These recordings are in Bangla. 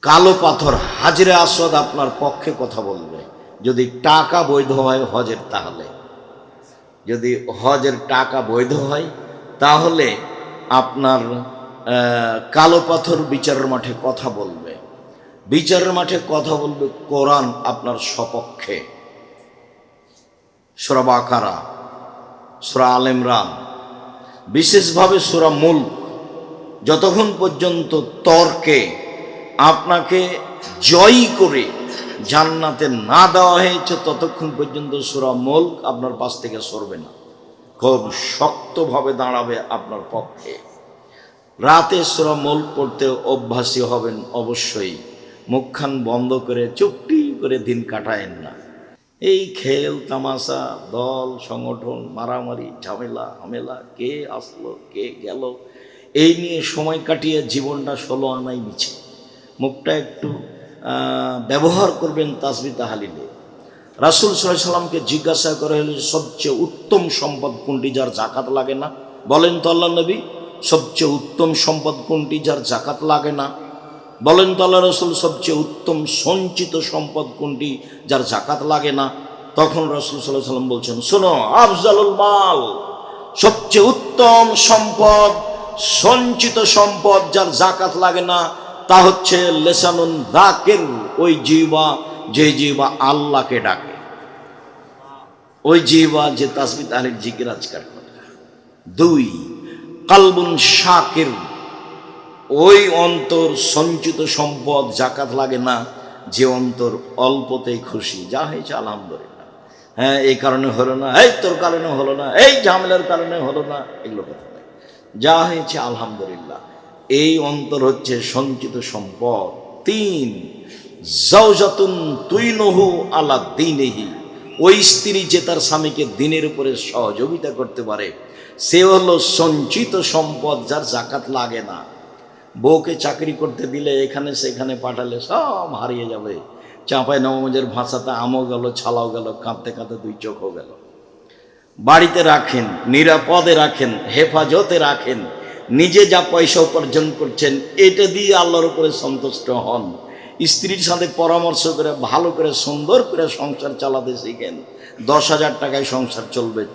কালো পাথর হাজরে আসওয়াদ আপনার পক্ষে কথা বলবে। যদি টাকা বৈধ হয় হজের, তাহলে যদি হজের টাকা বৈধ হয় তাহলে আপনার কালো পাথর বিচারের মাঠে কথা বলবে। বিচারের মাঠে কথা বলবে কোরআন আপনার সপক্ষে। সূরা বাকারা, সূরা আল ইমরান, বিশেষভাবে সূরা মুলক, যতক্ষণ পর্যন্ত তর্কে আপনাকে জয়ী করে জান্নাতে না দেওয়া হয়েছে ততক্ষণ পর্যন্ত সূরা মুলক আপনার পাশ থেকে সরবে না, খুব শক্তভাবে দাঁড়াবে আপনার পক্ষে। রাতে সূরা মুলক পড়তে অভ্যাসী হবেন অবশ্যই। মুখখান বন্ধ করে চুপটি করে দিন কাটায়েন না। এই খেল তামাশা, দল সংগঠন, মারামারি, ঝামেলা হামেলা, কে আসলো কে গেল, এই নিয়ে সময় কাটিয়ে জীবনটা 16 আনাই মিছে। মুখটা একটু ব্যবহার করবেন তাসবিহ তাহলিলে। রাসূল সাল্লাল্লাহু আলাইহি সাল্লামকে জিজ্ঞাসা করা হলো, সবচেয়ে উত্তম সম্পদ কোনটি যার যাকাত লাগে না? বলেন তো আল্লাহ নবী, সবচেয়ে উত্তম সম্পদ কোনটি যার যাকাত লাগে না? বলেন তো আল্লাহ রাসূল, সবচেয়ে উত্তম সঞ্চিত সম্পদ কোনটি যার যাকাত লাগে না? তখন রাসূল সাল্লাল্লাহু আলাইহি সাল্লাম বলছেন, শোনো, আফজালুল মাল, সবচেয়ে উত্তম সম্পদ, সঞ্চিত সম্পদ যার যাকাত লাগে না তা হচ্ছে লিসানুন যাকির, ওই জিহ্বা যে জিহ্বা আল্লাহকে ডাকে, ওই জিহ্বা যে তাসবিহ তাহলিল জিকির আজকার করে। 2, কালবুন শাকির, ওই অন্তর সঞ্চিত সম্পদ যাকাত লাগে না যে অন্তর অল্পতেই খুশি, যা হয়েছে আলহামদুলিল্লাহ, হ্যাঁ এই কারণে হলো না, এই তোর কারণে হলো না, এই ঝামেলার কারণে হলো না, এগুলো কথা নয়, যা হয়েছে আলহামদুলিল্লাহ, এই অন্তর হচ্ছে সঞ্চিত সম্পদ। 3, জাওজাতুন তুইনুহু আলা দীনিহি, ওই স্ত্রী যে তার স্বামীকে দিনের উপরে সহযোগিতা করতে পারে, সে হলো সঞ্চিত সম্পদ যার যাকাত লাগে না। বউকে চাকরি করতে দিলে এখানে সেখানে পাঠালে সব হারিয়ে যাবে। চাঁপাই নবাবগঞ্জের ভাষাতে আমও গেল, ছালাও গেল, কাঁদতে কাঁদতে 2 চোখও গেল। বাড়িতে রাখেন, নিরাপদে রাখেন, হেফাজতে রাখেন, নিজে যা পয়সা উপার্জন করছেন এটা দিয়ে আল্লাহর উপরে সন্তুষ্ট হন। স্ত্রীর সাথে পরামর্শ করে ভালো করে সুন্দর করে সংসার চালাতে শিখেন। 10,000 টাকায় সংসার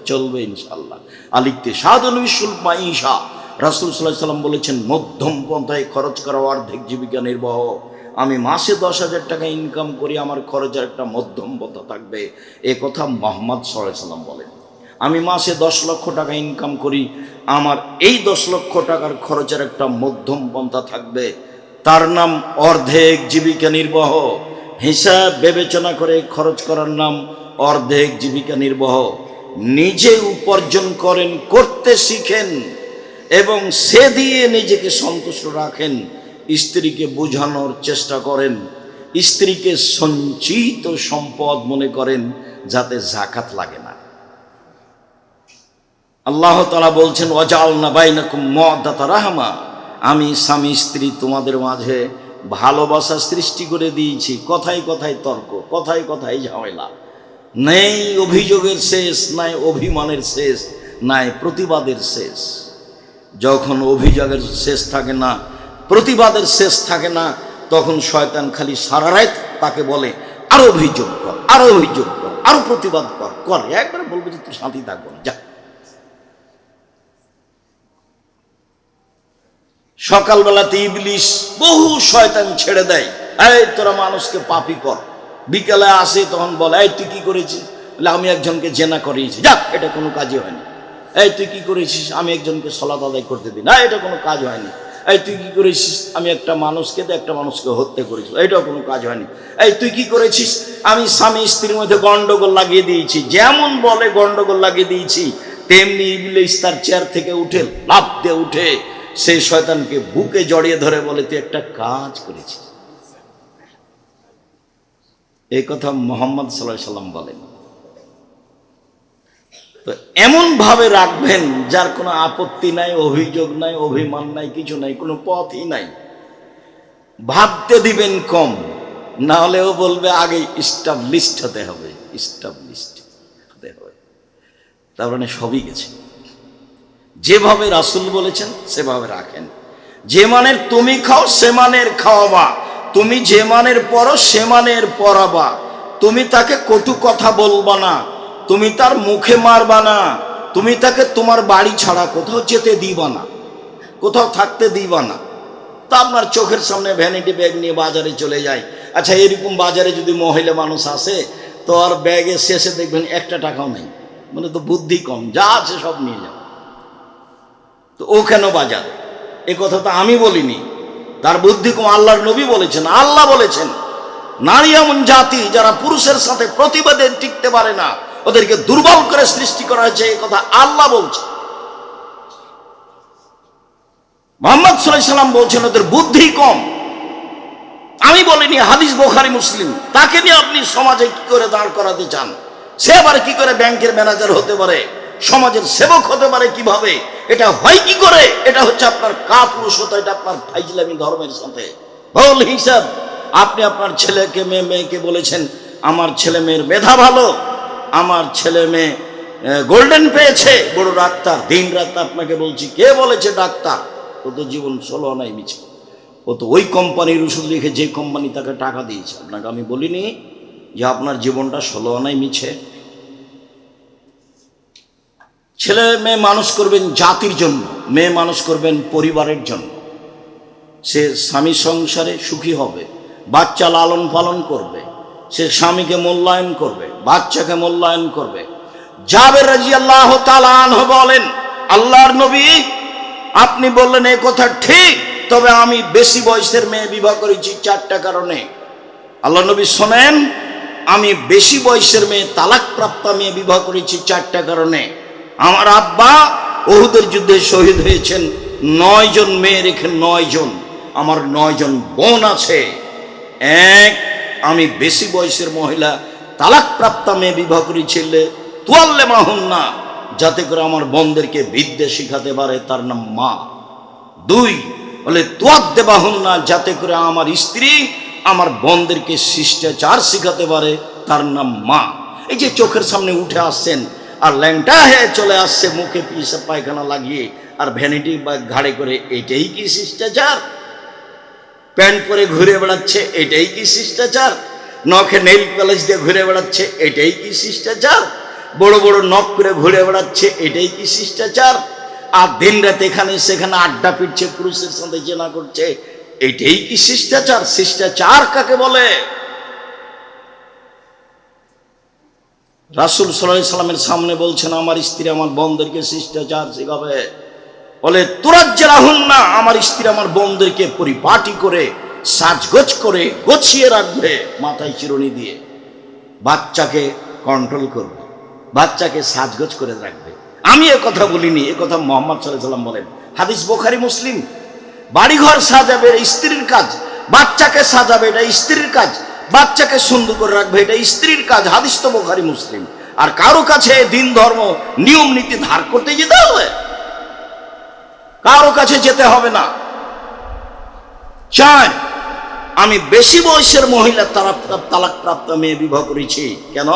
চলবে ইনশাল্লাহ। আল-ইকতিসাদুল বিশুল মাঈশা, রাসূল সাল্লাল্লাহু আলাইহি সাল্লাম বলেছেন, মধ্যম পন্থায় খরচ করা অর্ধেক জীবিকা নির্বাহ। আমি মাসে 10,000 টাকা ইনকাম করি, আমার খরচের একটা মধ্যম পন্থা থাকবে, এ কথা মুহাম্মদ সাল্লাল্লাহু আলাইহি সাল্লাম বলেন। আমি মাসে 10 লক্ষ টাকা ইনকাম করি, আমার এই 10 লক্ষ টাকার খরচের একটা মধ্যম পন্থা থাকবে, তার নাম অর্ধেক জীবিকা নির্বাহ। হিসাব বিবেচনা করে খরচ করার নাম অর্ধেক জীবিকা নির্বাহ। নিজে উপার্জন করেন, করতে শিখেন এবং সে দিয়ে নিজেকে সন্তুষ্ট রাখেন। স্ত্রীকে বোঝানোর চেষ্টা করেন, স্ত্রীকে সঞ্চিত সম্পদ মনে করেন যাতে যাকাত লাগে না। আল্লাহ তাআলা বলছেন, ওয়াজআলনা বাইনাকুম মাওয়াদ্দাতা রাহমা, আমি স্বামী স্ত্রী তোমাদের মাঝে ভালোবাসা সৃষ্টি করে দিয়েছি। কথায় কথায় তর্ক, কথায় কথায় ঝামেলা, নেই অভিযোগের শেষ, নাই অভিমানের শেষ, নাই প্রতিবাদের শেষ। যখন অভিযোগের শেষ থাকে না, প্রতিবাদের শেষ থাকে না, তখন শয়তান খালি সারা রাত তাকে বলে, আরো অভিযোগ কর, আরো অভিযোগ কর, আরো প্রতিবাদ কর, একবার বলবে যে তুই শান্তি থাকবো না, যা। সকালবেলাতে ইবলিস বহু শয়তান ছেড়ে দেয়, এই তোরা মানুষকে পাপী কর। বিকেলে আসে, তখন বলে, এই তুই কি করেছিস? বলে, আমি একজনকে জেনা করিয়েছি, যা, এটা কোনো কাজই হয়নি। এই তুই কি করেছিস? আমি একজনকে সালাত আদায় করতে দিই, না, এটা কোনো কাজ হয়নি। এই তুই কি করেছিস? আমি একটা মানুষকে হত্যা করেছি, এটাও কোনো কাজ হয়নি। এই তুই কি করেছিস? আমি স্বামী স্ত্রীর মধ্যে গন্ডগোল লাগিয়ে দিয়েছি। যেমন বলে গন্ডগোল লাগিয়ে দিয়েছি, তেমনি ইবলিস তার চেয়ার থেকে উঠে লাফ দিয়ে উঠে সেই শয়তানকে বুকে জড়িয়ে ধরে বলে, তুই একটা কাজ করেছিস। এই কথা মুহাম্মদ সাল্লাল্লাহু আলাইহি সাল্লাম বলেন। তো এমন ভাবে রাখবেন যার কোনো আপত্তি নাই, অভিযোগ নাই, অভিমান নাই, কিছু নাই, কোনো পথই নাই। ভাবতে দিবেন কম, না হলেও বলবে আগে ইস্টাবলিশড হতে হবে, ইস্টাবলিশড হতে হবে। তার মানে সবই গেছে। যেভাবে রাসূল বলেছেন সেভাবে রাখেন। যে মানের তুমি খাও সে মানের খাওয়াবা, তুমি যে মানের পড়ো সে মানের পড়াবা, তুমি তাকে কটু কথা বলবা না, তুমি তার মুখে মারবা না, তুমি তাকে তোমার বাড়ি ছাড়া কোথাও যেতে দিবা না, কোথাও থাকতে দিবা না। তা আপনার চোখের সামনে ভ্যানিটি ব্যাগ নিয়ে বাজারে চলে যায়। আচ্ছা, এরকম বাজারে যদি মহিলা মানুষ আসে তো আর ব্যাগের শেষে দেখবেন একটা টাকাও নেই, মানে তো বুদ্ধি কম, যা আছে সব নিয়ে যাও। তো ও কেন বাজারে? এ কথা তো আমি বলিনি, তার বুদ্ধি কম আল্লাহর নবী বলেছেন। আল্লাহ বলেছেন নারী এমন জাতি যারা পুরুষের সাথে প্রতিবাদে টিকতে পারে না, ওদেরকে দুর্বল করে সৃষ্টি করা হয়েছে, এই কথা আল্লাহ বলছে। মুহাম্মদ সাল্লাল্লাহু আলাইহি সাল্লাম বলছেন ওদের বুদ্ধি কম। আমি বলিনি, হাদিস বুখারী মুসলিম। তাকে নিয়ে আপনি সমাজে কি করে দাঁড় করাতে চান? সে আবার কি করে ব্যাংকের ম্যানেজার হতে পারে, সমাজের সেবক হতে পারে কিভাবে? এটা হয় কি করে? এটা হচ্ছে আপনার কাপুরুষতা, এটা আপনার ফাইজলামি ধর্মের সাথে ভুল হিসাব। আপনি আপনার ছেলেকে মেয়েকে বলেছেন আমার ছেলে মেয়ের মেধা ভালো, আমার ছেলে মেয়ে গোল্ডেন পেয়েছে, বড় ডাক্তার। দিন রাত আপনাকে বলছি, কে বলেছে ডাক্তার? ও তো জীবন 16 আনাই মিছে। ও তো ওই কোম্পানির ওষুধ লিখে যে কোম্পানি তাকে টাকা দিয়েছে। আপনাকে আমি বলিনি যে আপনার জীবনটা 16 আনাই মিছে। ছেলে মেয়ে মানুষ করবেন জাতির জন্য, মেয়ে মানুষ করবেন পরিবারের জন্য। সে স্বামী সংসারে সুখী হবে, বাচ্চা লালন পালন করবে, সে স্বামীকে মূল্যায়ন করবে, বাচ্চাকে মূল্যায়ন করবে। জাবের রাদিয়াল্লাহু তাআলা আনহু বলেন, আল্লাহর নবী আপনি বললেন এই কথা ঠিক, তবে আমি বেশি বয়সের মেয়ে বিবাহ করেছি 4টা কারণে। আল্লাহর নবী শোনেন, আমি বেশি বয়সের মেয়ে তালাকপ্রাপ্ত মেয়ে বিবাহ করেছি 4টা কারণে। আমার আব্বা উহুদের যুদ্ধে শহীদ হয়েছেন, 9 জন মেয়ে রেখে 9 জন। আমার 9 জন বোন আছে। এক, আমি বেশি বয়সের মহিলা তালাকপ্রাপ্ত মেয়ে বিবাহ করেছিলে তুয়াল্লে মাহুন্না, যাতে করে আমার বোনদেরকে বিদ্যা শিখাতে পারে, তার নাম মা। 2 বলে তুয়াদ্দে বাহুন্না, যাতে করে আমার স্ত্রী আমার বোনদেরকে শিষ্টাচার শিখাতে পারে, তার নাম মা। এই যে চোখের সামনে উঠে আসছেন আর ল্যাংটা হয়ে চলে আসছে, মুখে পিসাব পায়খানা লাগিয়ে আর ভ্যানিটি ব্যাগ ঘাড়ে করে, এটাই কি শিষ্টাচার? প্যান্ট পরে ঘুরে বেড়াচ্ছে, এটাই কি শিষ্টাচার? নখে নেইল পলিশ দিয়ে ঘুরে বেড়াচ্ছে, এটাই কি শিষ্টাচার? বড় বড় নখ করে ঘুরে বেড়াচ্ছে, এটাই কি শিষ্টাচার? আর দিন রাত এখানে সেখানে আড্ডা পিটছে, পুরুষের সাথে জেনা করছে, এটাই কি শিষ্টাচার? শিষ্টাচার কাকে বলে? রাসূল সাল্লাল্লাহু আলাইহি সাল্লামের সামনে বলছেন আমার স্ত্রী আমার বোনদেরকে শিষ্টাচার শেখাবে। বলে তুরাজ্জালাহুন্না, আমার স্ত্রী আমার বোনদেরকে পরিপাটি করে সাজগোজ করে গোছিয়ে রাখবে, মাথায় চিরুনি দিয়ে। বাচ্চাকে কন্ট্রোল করবে, বাচ্চাকে সাজগোজ করে রাখবে। আমি এ কথা বলিনি, এ কথা মুহাম্মদ সাল্লাল্লাহু আলাইহি সাল্লাম বলেন। হাদিস বুখারী মুসলিম। বাড়িঘর সাজাবে এটা স্ত্রীর কাজ, বাচ্চাকে সাজাবে এটা স্ত্রীর কাজ, বাচ্চাকে সুন্দর করে রাখবে এটা স্ত্রীর কাজ। হাদিস তো বুখারী মুসলিম। আর কারো কাছে দিন ধর্ম নিয়ম নীতি ধার করতে যেতে হবে? কারো কাছে যেতে হবে না। 4, আমি বেশি বয়সের মহিলা তালাকপ্রাপ্ত মেয়ে বিবাহ করেছি। কেন?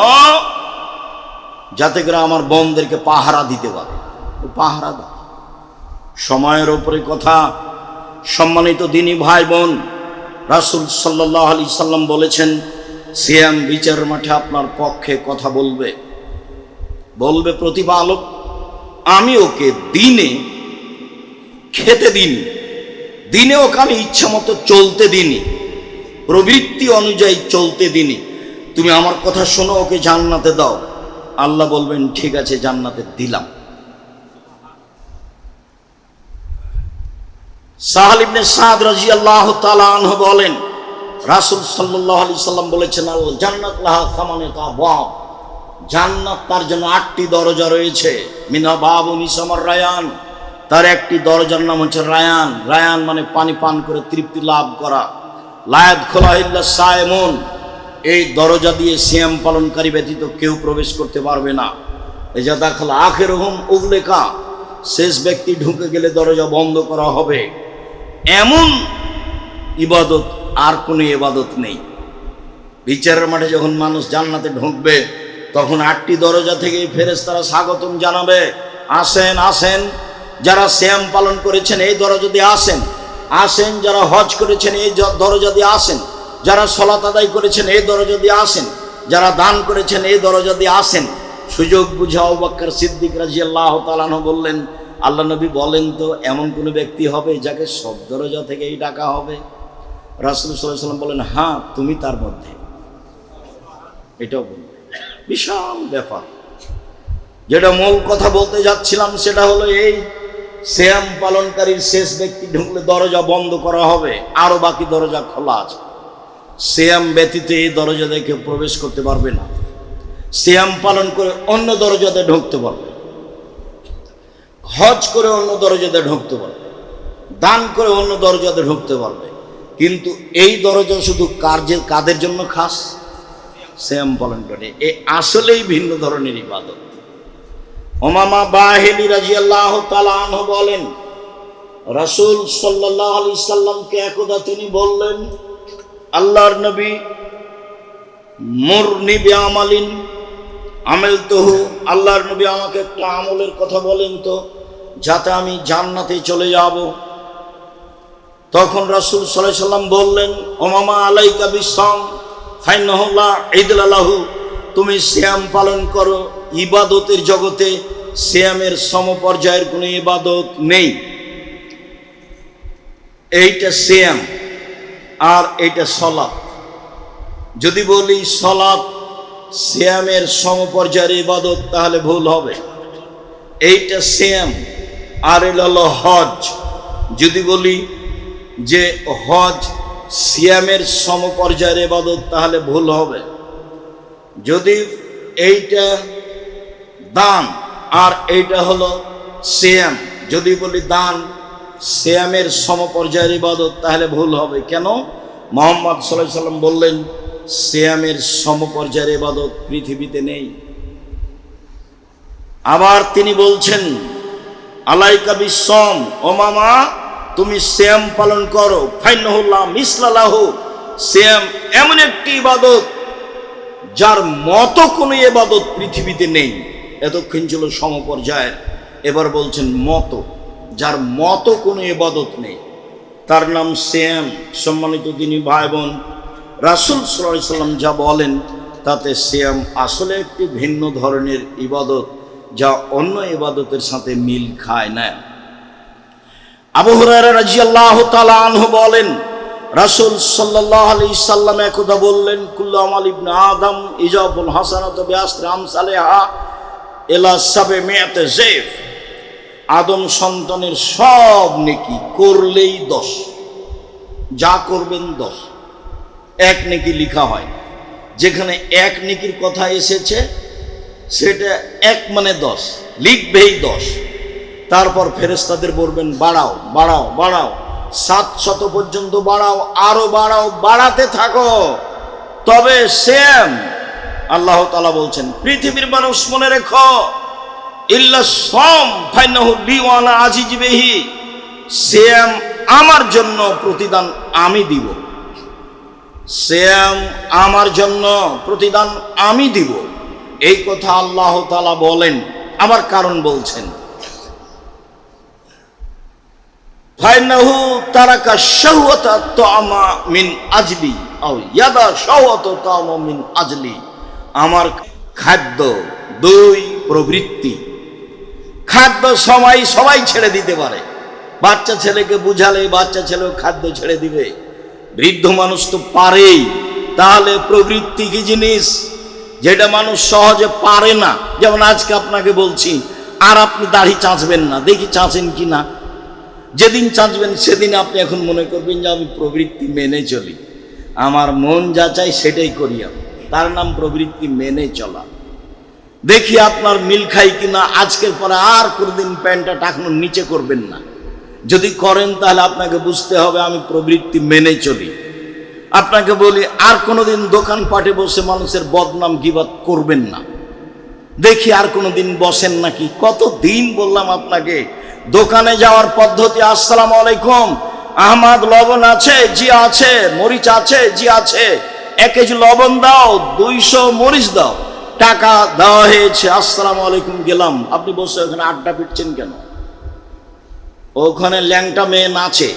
যাতে করে আমার বোনদেরকে পাহারা দিতে পারে। পাহারা দাও। সময়ের উপরে কথা। সম্মানিত দিনী ভাই বোন, রাসূল সাল্লাল্লাহু আলাইহি সাল্লাম বলেছেন সিয়াম বিচার মাঠে আপনার পক্ষে কথা বলবে, বলবে প্রতিপালক আমি ওকে দিনে খেতে দিনি, দিনে ওকে আমি ইচ্ছা মতো চলতে দিনি, প্রবৃত্তি অনুযায়ী চলতে দিনি, তুমি আমার কথা শোনো, ওকে জান্নাতে দাও। আল্লাহ বলবেন ঠিক আছে, জান্নাতে দিলাম। সাহাল ইবনে সাদ রাদিয়াল্লাহু তাআলা আনহু বলেন রাসূল সাল্লাল্লাহু আলাইহি সাল্লাম বলেছেন আল জান্নাত লাহা সামানিয়াতু আবওয়াব, জান্নাত তার জন্য 8টি দরজা রয়েছে। মিনা বাবুন ইসমুর রায়ান, তার একটি দরজার নাম হচ্ছে রায়ান। রায়ান মানে পানি পান করে তৃপ্তি লাভ করা। লায়াদ খোলা ইল্লা সায়েমুন, এই দরজা দিয়ে সিয়াম পালনকারী ব্যতীত কেউ প্রবেশ করতে পারবে না। এজা দাখাল আখিরুহুম উগলিকা, শেষ ব্যক্তি ঢুকে গেলে দরজা বন্ধ করা হবে। এমন ইবাদত আর কোনো ইবাদত নেই। বিচারের মাঠে যখন মানুষ জান্নাতে ঢুকবে তখন 8টি দরজা থেকে ফেরেশতারা স্বাগতম জানাবে, আসেন আসেন। যারা সিয়াম পালন করেছেন এই দরজা দিয়ে আসেন, আসেন। যারা হজ করেছেন এই দরজা দিয়ে আসেন। যারা সালাত আদায় করেছেন এই দরজা দিয়ে আসেন, যারা দান করেছেন এই দরজা দিয়ে আসেন। সুযোগ বুঝে আবু বকর সিদ্দিক রাদিয়াল্লাহু তাআলা আনহু বললেন, আল্লাহ নবী বলেন তো এমন কোন ব্যক্তি হবে যাকে সব দরজা থেকেই ডাকা হবে? রাসূল সাল্লাল্লাহু আলাইহি ওয়াসাল্লাম বলেন, হ্যাঁ তুমি তার মধ্যে। এটাও বিশাল ব্যাপার। যেটা মূল কথা বলতে যাচ্ছিলাম সেটা হলো এই, সিয়াম পালনকারীর শেষ ব্যক্তি ঢুকলে দরজা বন্ধ করা হবে, আরো বাকি দরজা খোলা আছে। সিয়াম ব্যতীত এই দরজা দিয়ে কেউ প্রবেশ করতে পারবে না। সিয়াম পালন করে অন্য দরজাতে ঢুকতে পারবে, হজ করে অন্য দরজাতে ঢুকতে পারবে, দান করে অন্য দরজাতে ঢুকতে পারবে। কিন্তু এই দরজা শুধু কাদের জন্য খাস? সিয়াম পালন করে। এ আসলেই ভিন্ন ধরনের ইবাদত। উমামা বাহিলি রাদিয়াল্লাহু তাআলা আনহু বলেন, রাসূল সাল্লাল্লাহু আলাইহি সাল্লামকে একদা তিনি বললেন, আল্লাহর নবী, মুরনি বিআমালিন আমিলতুহু, আল্লাহর নবী আমাকে একটা আমলের কথা বলেন তো যাতে আমি জান্নাতে চলে যাব। তখন রাসূল সাল্লাল্লাহু আলাইহি সাল্লাম বললেন, উমামা আলাইকা বিসসাম ফাইন্নাহু লা ইদলা লাহু, তুমি সিয়াম পালন করো। ইবাদতের জগতে সিয়ামের সমপর্যায়ের কোনো ইবাদত নেই। এইটা সিয়াম আর এইটা সালাত। যদি বলি সালাত সিয়ামের সমপর্যায়ের ইবাদত তাহলে ভুল হবে। এইটা সিয়াম আর এটা হলো হজ। যদি বলি যে হজ সিয়ামের সমপর্যায়ের ইবাদত তাহলে ভুল হবে। যদি এইটা দান আর এইটা হলো সিয়াম, যদি বলি দান সিয়ামের সমপর্যায়ের ইবাদত তাহলে ভুল হবে। কেন? মুহাম্মদ সাল্লাল্লাহু আলাইহি সাল্লাম বললেন সিয়ামের সমপর্যায়ের ইবাদত পৃথিবীতে নেই। আবার তিনি বলছেন, আলাইকা বিসসাম, ও মামা তুমি সিয়াম পালন করো। ফাইন্নাহু লা মিসলা লাহু, সিয়াম এমন একটি ইবাদত যার মতো কোনো ইবাদত পৃথিবীতে নেই। এতক্ষণ ছিল সমপর্যায়ের, এবার বলছেন মতো, যার মতো কোনো ইবাদত নেই, তার নাম সিয়াম। সম্মানিত দিনী ভাই বোন, রাসূল সাল্লাল্লাহু আলাইহি সাল্লাম যা বলেন তাতে সিয়াম আসলে একটি ভিন্ন ধরনের ইবাদত, যা অন্য ইবাদতের সাথে মিল খায় না। আবু হুরায়রা রাদিয়াল্লাহু তাআলা আনহু বলেন, রাসূল সাল্লাল্লাহু আলাইহি সাল্লাম একদা বললেন, কুল্লু আমাল ইবনে আদম ইজাবুল হাসানাতু বিআশরি আমসালিহা ইলা 700 যায়ফ, আদম সন্তানের সব নেকি করলেই 10, যা করবেন 10, এক নেকি লিখা হয়। যেখানে এক নেকির কথা এসেছে সেটা এক মানে 10, লিখবেই 10। তারপর ফেরেশতাদের বলবেন বাড়াও বাড়াও বাড়াও, 700 পর্যন্ত বাড়াও, আরো বাড়াও, বাড়াতে থাকো। তবে সেম আল্লাহ তাআলা বলছেন, পৃথিবীর মানুষ মনে রেখো, ইল্লা সাম ফাইনাহু লি ওয়া আনা আজিজু বিহি, সিয়াম আমার জন্য প্রতিদান আমি দিব। সিয়াম আমার জন্য প্রতিদান আমি দিব, এই কথা আল্লাহ তাআলা বলেন। আবার কারণ বলছেন, ফাইনাহু তারাকা শাহওয়াতা তাআমা মিন আজলি আও ইয়াদা শাহওয়াতা তাআমা মিন আজলি, আমার খাদ্য 2 প্রবৃত্তি। খাদ্য সবাই ছেড়ে দিতে পারে। বাচ্চা ছেলেকে বুঝালে বাচ্চা ছেলেও খাদ্য ছেড়ে দিবে, বৃদ্ধ মানুষ তো পারেই। তাহলে প্রবৃত্তি কি জিনিস? যেটা মানুষ সহজে পারে না। যেমন আজকে আপনাকে বলছি, আর আপনি দাড়ি চাঁচবেন না, দেখি চাঁচেন কি না। যেদিন চাঁচবেন সেদিন আপনি এখন মনে করবেন যে আমি প্রবৃত্তি মেনে চলি, আমার মন যা চাই সেটাই করি আমি, তার নাম প্রবৃত্তি মেনে চলা। দেখি আপনার মিল খাই কিনা। আজকের পরে আর কোনদিন প্যান্টটা টাকানোর নিচে করবেন না। যদি করেন তাহলে আপনাকে বুঝতে হবে আমি প্রবৃত্তি মেনে চলি। আপনাকে বলি, আর কোনোদিন দোকানপাটে বসে মানুষের বদনাম গীবত করবেন না। দেখি আর কোনোদিন বসেন নাকি। কতদিন বললাম আপনাকে, দোকানে যাওয়ার পদ্ধতি, আসসালামু আলাইকুম, আহমদ লবণ আছে? জি আছে। মরিচ আছে? জি আছে। 1 কেজি লবণ দাও, 200 মরিচ দাও। টাকা দেওয়া হয়েছে, আসসালামু আলাইকুম, গেলাম। আপনি বসে ওখানে আড্ডা পিটছেন কেন? ওখানে ল্যাংটা মেয়ে নাচে,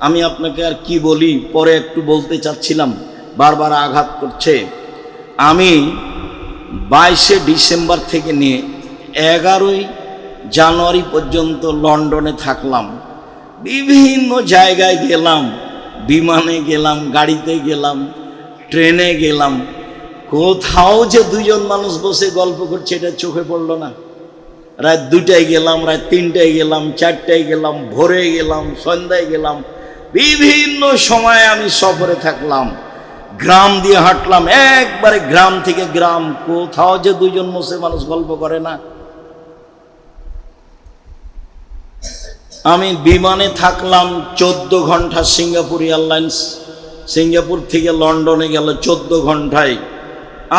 আমি আপনাকে আর কি বলি, পরে একটু বলতে চাচ্ছিলাম, বারবার আঘাত করছে। আমি 22শে ডিসেম্বর থেকে নিয়ে 11ই জানুয়ারি পর্যন্ত লন্ডনে থাকলাম। বিভিন্ন জায়গায় গেলাম, বিমানে গেলাম, গাড়িতে গেলাম, ট্রেনে গেলাম। কোথাও যে দুজন মানুষ বসে গল্প করছে এটা চোখে পড়লো না। রাত 2টায় গেলাম, রাত 3টায় গেলাম, 4টায় গেলাম, ভোরে গেলাম, সন্ধ্যায় গেলাম। বিভিন্ন সময়ে আমি সফরে থাকলাম, গ্রাম দিয়ে হাঁটলাম, একবারে গ্রাম থেকে গ্রাম। কোথাও যে দুজন বসে মানুষ গল্প করে না। আমি বিমানে থাকলাম 14 ঘন্টা, সিঙ্গাপুর এয়ারলাইন্স, সিঙ্গাপুর থেকে লন্ডনে গেল 14 ঘন্টায়।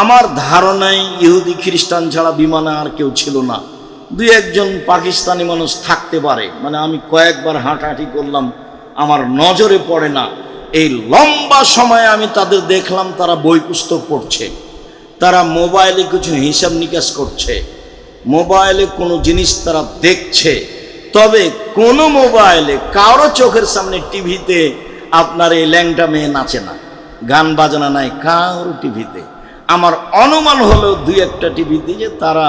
আমার ধারণায় ইহুদি খ্রিস্টান ছাড়া বিমানে আর কেউ ছিল না। 2-1জন পাকিস্তানি মানুষ থাকতে পারে, মানে আমি কয়েকবার হাঁটাহাঁটি করলাম, আমার নজরে পড়ে না। এই লম্বা সময় আমি তাদের দেখলাম তারা বই পুস্তক পড়ছে, তারা মোবাইলে কিছু হিসাব নিকাশ করছে, মোবাইলে কোনো জিনিস তারা দেখছে। তবে কোনো মোবাইলে কারো চোখের সামনে টিভিতে আপনার এই ল্যাংটা মেয়ে নাচে না, গান বাজনা নাই কারো টিভিতে। আমার অনুমান হলো 2-1টা টিভিতে যে তারা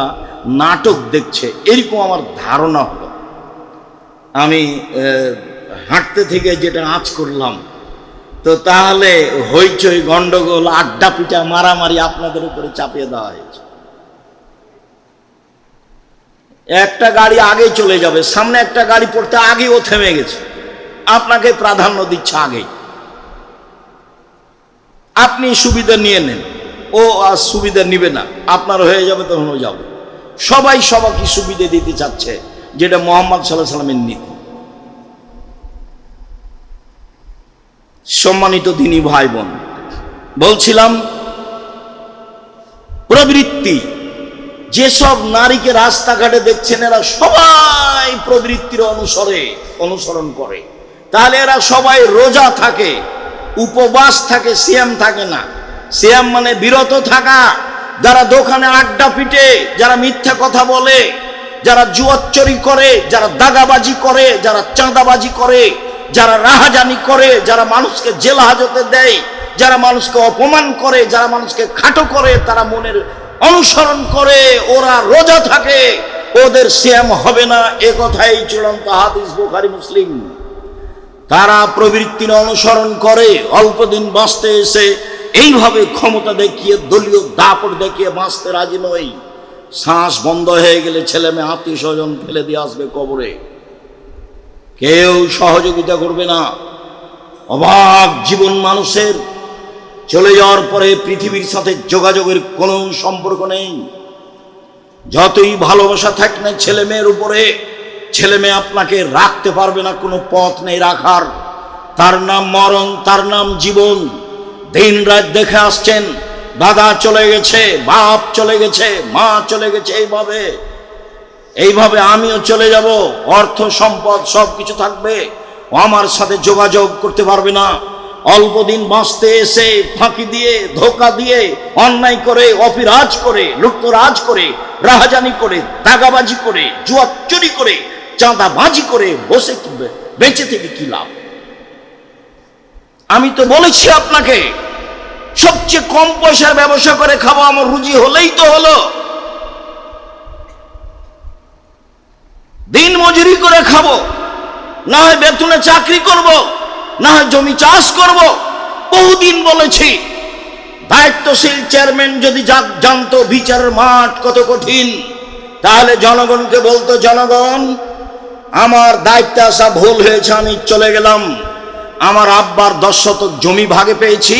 নাটক দেখছে, এরকম আমার ধারণা হলো। আমি হাঁটতে থেকে যেটা আঁচ করলাম, তো তাহলে হইচই, গন্ডগোল, আড্ডা পিটা, মারামারি আপনাদের উপরে চাপিয়ে দেওয়া হয়েছে। একটা গাড়ি আগে চলে যাবে, সামনে একটা গাড়ি পড়তে আগে ও থেমে গেছে, আপনাকে প্রাধান্য দিচ্ছে আগে। আপনি সুবিধা নিয়ে নেন, ও আর সুবিধা নিবে না, আপনার হয়ে যাবে তখন ও যাবে। সবাই সবাইকে সুবিধা দিতে চাচ্ছে, যেটা মুহাম্মদ সাল্লাল্লাহু আলাইহি সাল্লামের নীতি। সম্মানিত দিনী ভাই বোন, বলছিলাম প্রবৃত্তি। যেসব নারীকে রাস্তাঘাটে দেখছেন এরা সবাই প্রবৃত্তির অনুসরণ করে। তাহলে এরা সবাই রোজা থাকে, উপবাস থাকে, সিয়াম থাকে না। সিয়াম মানে বিরত থাকা। যারা দোকানে আড্ডা পিটে, যারা মিথ্যা কথা বলে, যারা জুয়াচুরি করে, যারা দাগাবাজি করে, যারা চাঁদাবাজি করে, যারা রাহাজানি করে, যারা মানুষকে জেল হাজতে দেয়, যারা মানুষকে অপমান করে, যারা মানুষকে খাটো করে, তারা মনের অনুসরণ করে, ওরা রোজা থাকে, ওদের সিয়াম হবে না, এ কথাই চূড়ান্ত হাদিস, বুখারী মুসলিম। তারা প্রবৃত্তির অনুসরণ করে, অল্প দিন বাঁচতে এসে এইভাবে ক্ষমতা দেখিয়ে, দলীয় দাপট দেখিয়ে বাঁচতে রাজি নয়। শ্বাস বন্ধ হয়ে গেলে ছেলে মেয়ে আত্মীয় স্বজন ফেলে দিয়ে আসবে কবরে, কেউ সহযোগিতা করবে না। অবাক জীবন মানুষের, চলে যাওয়ার পরে পৃথিবীর সাথে যোগাযোগের কোনো সম্পর্ক নেই। যতই ভালোবাসা থাক না ছেলে মেয়ের উপরে, ছেলে মেয়ে আপনাকে রাখতে পারবে না, কোনো পথ নেই রাখার। তার নাম মরণ, তার নাম জীবন। দিন রাত দেখে আসছেন, দাদা চলে গেছে, বাপ চলে গেছে, মা চলে গেছে, এইভাবে আমিও চলে যাব। অর্থ সম্পদ সব কিছু থাকবে, ও আমার সাথে যোগাযোগ করতে পারবে না। অল্প দিন বাঁচতে এসে ফাঁকি দিয়ে, ধোকা দিয়ে, অন্যায় করে, অপিরাজ করে, লুটতরাজ করে, রাহাজানি করে, দাগাবাজি করে, জুয়া চুরি করে, চাঁদাবাজি করে বসে বেঁচে থেকে কি লাভ? আমি তো বলেছি আপনাকে, সবচেয়ে কম পয়সার ব্যবসা করে খাবো, আমার রুজি হলেই তো হলো। দিন মজুরি করে খাবো, না হয় বেতনে চাকরি করব, না হয় জমি চাষ করব। বহুদিন বলেছি, দায়িত্বশীল চেয়ারম্যান যদি জানতো বিচারের মাঠ কত কঠিন, তাহলে জনগণকে বলতো, জনগণ আমার দায়িত্বে আসা ভুল হয়েছে, আমি চলে গেলাম। আমার আব্বার 10 শতক জমি ভাগে পেয়েছি,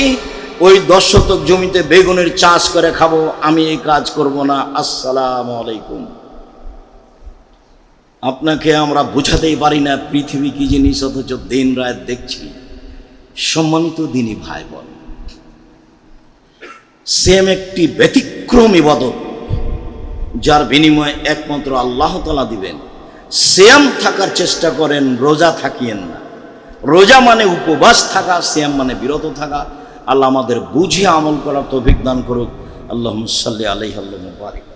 ওই 10 শতক জমিতে বেগুনের চাষ করে খাবো, আমি এই কাজ করব না। আসসালামু আলাইকুম। আপনাকে আমরা বোঝাতেই পারি না পৃথিবী কি জিনিস, অথচ দিন রাত দেখছি। সম্মানিত দিনী ভাই বোন, সেম একটি ব্যতিক্রম ইবাদত, যার বিনিময়ে একমাত্র আল্লাহ তাআলা দিবেন। সিয়াম থাকার চেষ্টা করেন, রোজা থাকিয়েন না। রোজা মানে উপবাস থাকা, সিয়াম মানে বিরত থাকা। আল্লাহ আমাদের বুঝে আমল করার তৌফিক দান করুক। আল্লাহুম্মা সাল্লি আলাইহি ওয়া বারিক।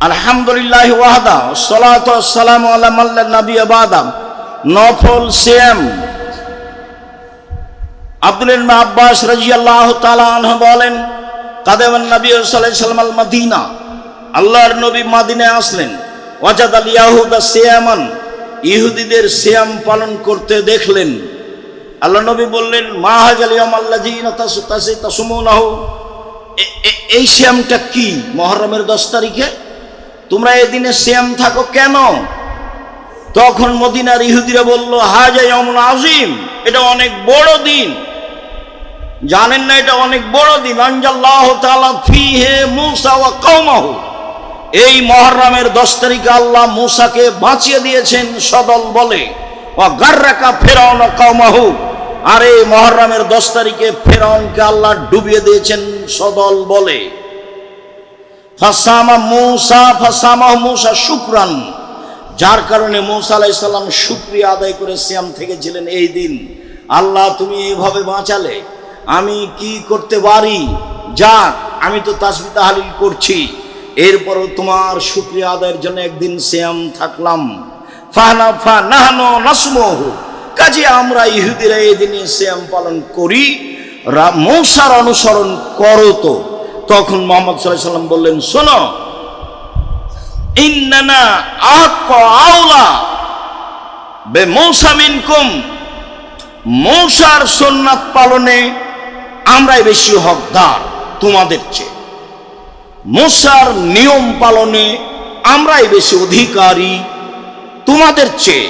আলহামদুলিল্লাহ ওয়াহদা সালাতু ওয়াসসালামু আলা মান লা নাবিয়্যা বাদা। নফল সিয়াম। আব্দুল্লাহ ইবনে আব্বাস রাদিয়াল্লাহু তাআলা আনহু বলেন, কাদামান নবী সাল্লাল্লাহু আলাইহি ওয়াসাল্লাম আল মদিনা, আল্লাহর নবী মদিনায় আসলেন। ওয়াজাদাল ইয়াহুদা সিয়ামান, ইহুদিদের সিয়াম পালন করতে দেখলেন। আল্লাহ নবী বললেন, মা হাজাল ইয়াউম আল্লাযীনা তাসুমুনাহু, এই সিয়ামটা কি? মুহররমের 10 তারিখে তোমরা এই দিনে সিয়াম থাকো কেন? তখন মদিনার ইহুদিরা বলল, হাজা ইয়াউমুন আযীম, এটা অনেক বড় দিন। জানেন না এটা অনেক বড় দিন? আনজাল্লাহু তাআলা ফীহি মূসা ওয়া কওমাহু, এই মুহররমের 10 তারিখে আল্লাহ মূসাকে বাঁচিয়ে দিয়েছেন সদল বলে। ওয়া গাররাকা ফিরআউন ওয়া কওমাহু, আর এই মুহররমের 10 তারিখে ফিরআউনকে আল্লাহ ডুবিয়ে দিয়েছেন সদল বলে। ফাসামাহু মূসা শুকরান, যার কারণে মূসা আলাইহিস সালাম শুকরিয়া আদায় করে সিয়াম থেকেছিলেন এই দিন। আল্লাহ তুমি এইভাবে বাঁচালে, আমি কি করতে পারি? যাক, আমি তো তাসবিহ তাহলিল করছি, এরপরও তোমার শুকরিয়া আদায়ের জন্য একদিন সিয়াম থাকলাম। ফানাহনু নাসমুহু, কাজে আমরা ইহুদিরা এই দিনে সিয়াম পালন করি, মূসার অনুসরণ করো। তো তখন মুহাম্মদ সাল্লাল্লাহু আলাইহি ওয়াসাল্লাম বললেন, শোনো, ইন্নানা আউলা বিমূসা মিনকুম, মূসার সুন্নাত পালনে আমরাই বেশি হকদার তোমাদের চেয়ে। মূসার নিয়ম পালনে আমরাই বেশি অধিকারী তোমাদের চেয়ে।